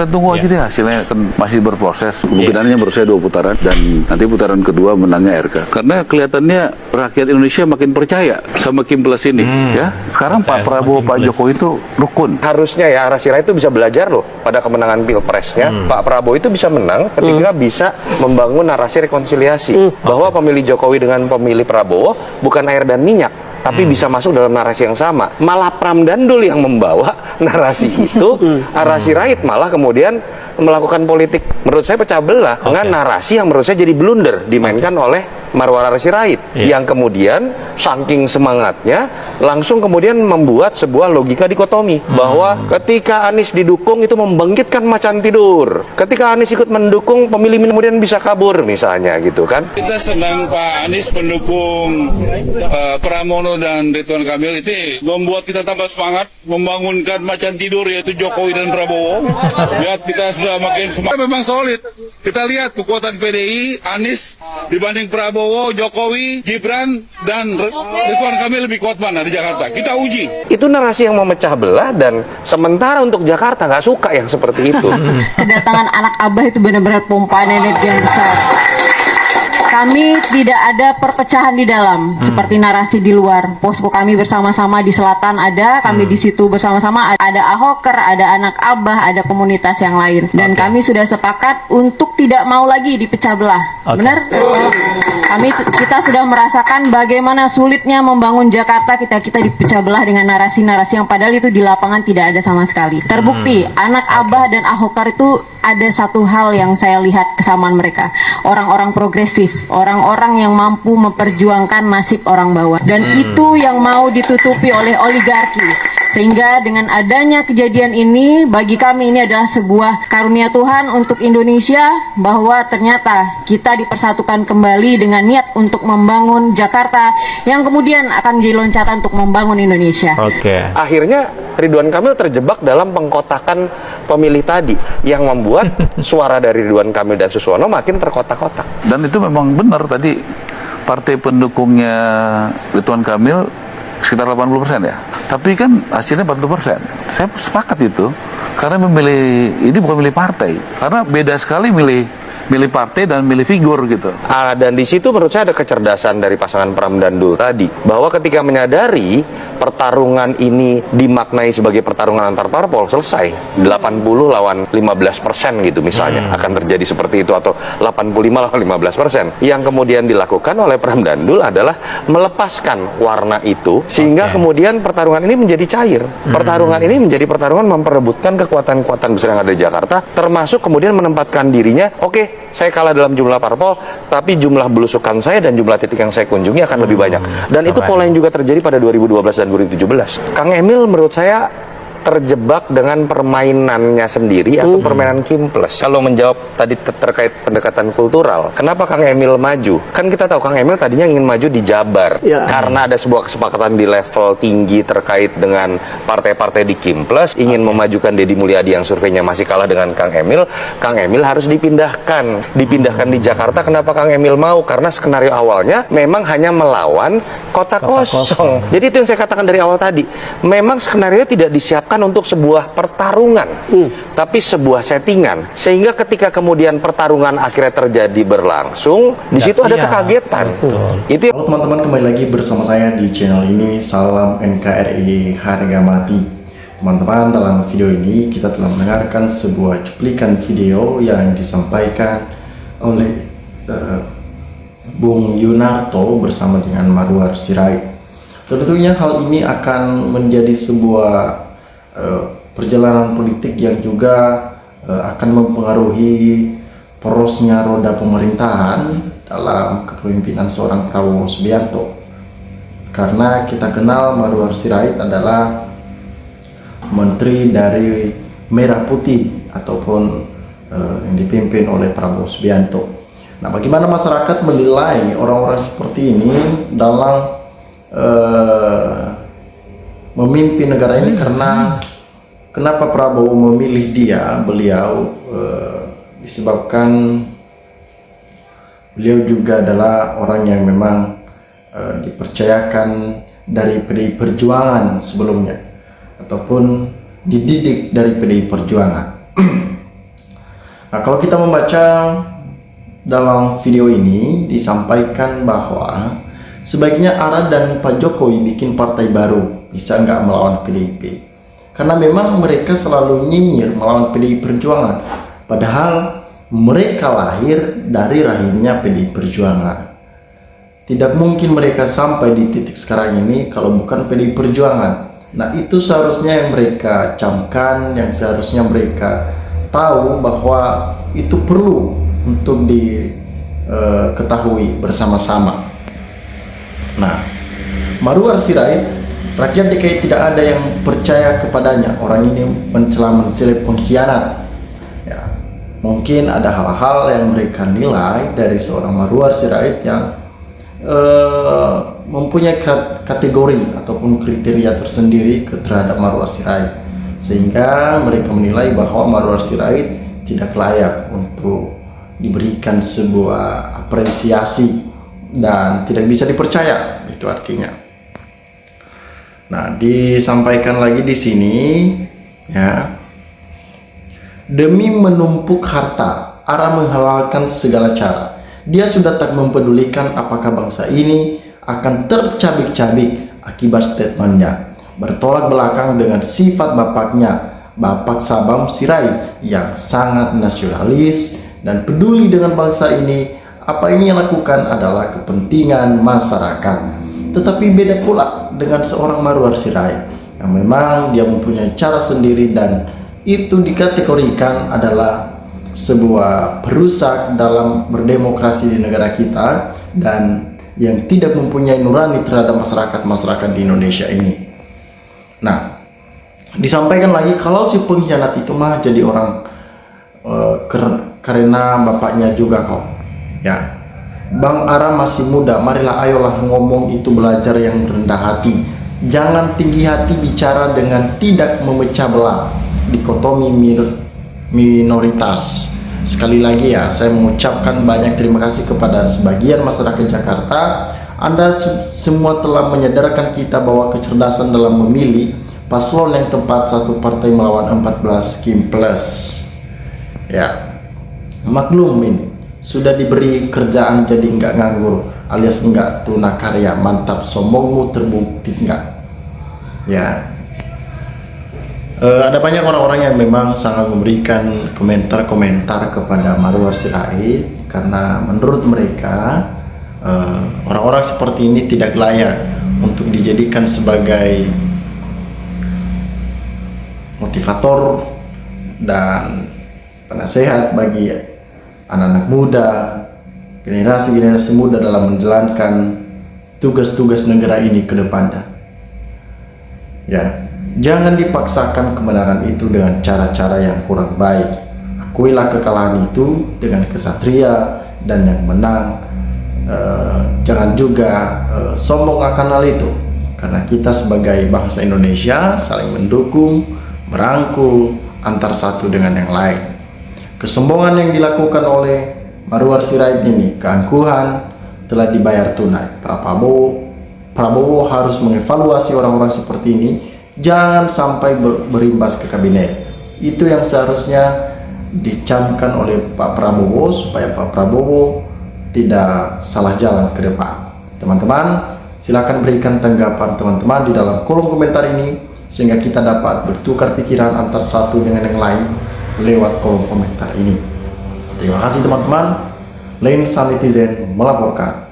kita tunggu aja deh hasilnya, kan masih berproses. Kemungkinannya menurut saya 2 putaran dan nanti putaran kedua menangnya RK. Karena kelihatannya rakyat Indonesia makin percaya sama Kim Plus ini, ya. Sekarang Pak Prabowo, Pak Jokowi itu rukun. Harusnya ya Ara Sirait itu bisa belajar loh pada kemenangan Pilpresnya. Pak Prabowo itu bisa menang ketika bisa membangun narasi rekonsiliasi bahwa pemilih Jokowi dengan pemilih Prabowo bukan air dan minyak, tapi bisa masuk dalam narasi yang sama. Malah Pram Dandul yang membawa narasi itu, Ara Sirait malah kemudian melakukan politik menurut saya pecah belah dengan narasi yang menurut saya jadi blunder dimainkan oleh Marwar Ara Sirait yang kemudian saking semangatnya langsung kemudian membuat sebuah logika dikotomi bahwa ketika Anies didukung itu membangkitkan macan tidur, ketika Anies ikut mendukung pemilih kemudian bisa kabur misalnya gitu kan. Kita senang Pak Anies mendukung Pramono dan Ridwan Kamil, itu membuat kita tambah semangat membangunkan macan tidur yaitu Jokowi dan Prabowo. Lihat kita sudah makin semangat, memang solid. Kita lihat kekuatan PDI, Anies dibanding Prabowo, Jokowi, Gibran dan Ridwan Kamil lebih kuat mana di Jakarta. Kita uji. Itu narasi yang memecah belah dan sementara untuk Jakarta nggak suka yang seperti itu. Kedatangan anak Abah itu benar-benar pompaan energi yang besar. Kami tidak ada perpecahan di dalam seperti narasi di luar. Posko kami bersama-sama di selatan ada, kami di situ bersama-sama ada Ahoker, ada anak Abah, ada komunitas yang lain. Dan kami sudah sepakat untuk tidak mau lagi dipecah belah. Benar? Kita sudah merasakan bagaimana sulitnya membangun Jakarta, kita dipecah belah dengan narasi-narasi yang padahal itu di lapangan tidak ada sama sekali. Terbukti anak Abah dan Ahoker itu ada satu hal yang saya lihat kesamaan mereka. Orang-orang progresif, orang-orang yang mampu memperjuangkan nasib orang bawah. Dan itu yang mau ditutupi oleh oligarki. Sehingga dengan adanya kejadian ini, bagi kami ini adalah sebuah karunia Tuhan untuk Indonesia, bahwa ternyata kita dipersatukan kembali dengan niat untuk membangun Jakarta yang kemudian akan menjadi loncatan untuk membangun Indonesia. Akhirnya Ridwan Kamil terjebak dalam pengkotakan pemilih tadi yang membuat suara dari Ridwan Kamil dan Suswono makin terkotak-kotak. Dan itu memang benar tadi, partai pendukungnya Ridwan Kamil sekitar 80% ya. Tapi kan hasilnya 40%. Saya sepakat itu. Karena memilih, ini bukan milih partai. Karena beda sekali milih partai dan milih figur gitu. Dan di situ menurut saya ada kecerdasan dari pasangan Pram Dandul tadi, bahwa ketika menyadari pertarungan ini dimaknai sebagai pertarungan antar parpol, selesai 80 lawan 15% gitu misalnya akan terjadi seperti itu, atau 85 lawan 15%. Yang kemudian dilakukan oleh Pram Dandul adalah melepaskan warna itu sehingga kemudian pertarungan ini menjadi cair. Pertarungan ini menjadi pertarungan memperebutkan kekuatan-kekuatan besar yang ada di Jakarta, termasuk kemudian menempatkan dirinya, oke, saya kalah dalam jumlah parpol, tapi jumlah belusukan saya dan jumlah titik yang saya kunjungi akan lebih banyak. Dan itu pola yang juga terjadi pada 2012 dan 2017. Kang Emil menurut saya terjebak dengan permainannya sendiri atau permainan Kim Plus. Kalau menjawab tadi terkait pendekatan kultural, kenapa Kang Emil maju? Kan kita tahu Kang Emil tadinya ingin maju di Jabar karena ada sebuah kesepakatan di level tinggi terkait dengan partai-partai di Kim Plus, ingin memajukan Deddy Mulyadi yang surveinya masih kalah dengan Kang Emil. Kang Emil harus dipindahkan di Jakarta. Kenapa Kang Emil mau? Karena skenario awalnya memang hanya melawan kota kosong. Jadi itu yang saya katakan dari awal tadi. Memang skenario tidak disiapkan untuk sebuah pertarungan, tapi sebuah settingan, sehingga ketika kemudian pertarungan akhirnya terjadi berlangsung, di situ ada kekagetan. Itu. Halo teman-teman, kembali lagi bersama saya di channel ini. Salam NKRI harga mati. Teman-teman, dalam video ini kita telah mendengarkan sebuah cuplikan video yang disampaikan oleh Bung Yunarto bersama dengan Marwar Sirait. Tentunya hal ini akan menjadi sebuah perjalanan politik yang juga akan mempengaruhi porosnya roda pemerintahan dalam kepemimpinan seorang Prabowo Subianto. Karena kita kenal Marwar Sirait adalah menteri dari Merah Putih ataupun yang dipimpin oleh Prabowo Subianto. Nah, bagaimana masyarakat menilai orang-orang seperti ini dalam memimpin negara ini? Karena kenapa Prabowo memilih beliau disebabkan beliau juga adalah orang yang memang dipercayakan dari PDI Perjuangan sebelumnya, ataupun dididik dari PDI Perjuangan. Nah, kalau kita membaca dalam video ini disampaikan bahwa sebaiknya Ara dan Pak Jokowi bikin partai baru, bisa nggak melawan PDIP. Karena memang mereka selalu nyinyir melawan PDI Perjuangan, padahal mereka lahir dari rahimnya PDI Perjuangan. Tidak mungkin mereka sampai di titik sekarang ini kalau bukan PDI Perjuangan. Nah, itu seharusnya yang mereka camkan, yang seharusnya mereka tahu bahwa itu perlu untuk diketahui bersama-sama. Nah, Marwar Sirait, rakyat DKI tidak ada yang percaya kepadanya. Orang ini mencela-mencela pengkhianat. Ya, mungkin ada hal-hal yang mereka nilai dari seorang Marwar Sirait yang mempunyai kategori ataupun kriteria tersendiri terhadap Marwar Sirait, sehingga mereka menilai bahwa Marwar Sirait tidak layak untuk diberikan sebuah apresiasi dan tidak bisa dipercaya, itu artinya. Nah, disampaikan lagi di sini ya, demi menumpuk harta, Ara menghalalkan segala cara. Dia sudah tak mempedulikan apakah bangsa ini akan tercabik-cabik akibat statementnya. Bertolak belakang dengan sifat bapaknya, Bapak Sabam Sirait, yang sangat nasionalis dan peduli dengan bangsa ini. Apa ini yang lakukan adalah kepentingan masyarakat. Tetapi beda pula dengan seorang Marwar Sirait yang memang dia mempunyai cara sendiri dan itu dikategorikan adalah sebuah perusak dalam berdemokrasi di negara kita dan yang tidak mempunyai nurani terhadap masyarakat di Indonesia ini. Nah, disampaikan lagi kalau si pengkhianat itu mah jadi orang karena bapaknya juga kok. Ya, Bang Ara masih muda, marilah ayolah ngomong itu belajar yang rendah hati. Jangan tinggi hati bicara dengan tidak memecah belah dikotomi minoritas. Sekali lagi ya, saya mengucapkan banyak terima kasih kepada sebagian masyarakat Jakarta. Anda semua telah menyadarkan kita bahwa kecerdasan dalam memilih paslon yang tepat, satu partai melawan 14 Kim Plus. Ya, maklumin, sudah diberi kerjaan jadi nggak nganggur alias nggak tunakarya. Mantap, sombongmu terbukti nggak? Ya. Ada banyak orang-orang yang memang sangat memberikan komentar-komentar kepada Marwar Sirait karena menurut mereka orang-orang seperti ini tidak layak untuk dijadikan sebagai motivator dan penasehat bagi anak-anak muda, generasi-generasi muda dalam menjalankan tugas-tugas negara ini ke depannya. Ya. Jangan dipaksakan kemenangan itu dengan cara-cara yang kurang baik. Akuilah kekalahan itu dengan kesatria, dan yang menang jangan juga sombong akan hal itu. Karena kita sebagai bangsa Indonesia saling mendukung, merangkul antar satu dengan yang lain. Kesombongan yang dilakukan oleh Marwar Sirait ini, keangkuhan, telah dibayar tunai. Prabowo harus mengevaluasi orang-orang seperti ini. Jangan sampai berimbas ke kabinet. Itu yang seharusnya dicamkan oleh Pak Prabowo supaya Pak Prabowo tidak salah jalan ke depan. Teman-teman, silakan berikan tanggapan teman-teman di dalam kolom komentar ini sehingga kita dapat bertukar pikiran antar satu dengan yang lain lewat kolom komentar ini. Terima kasih teman-teman. Lain Netizen melaporkan.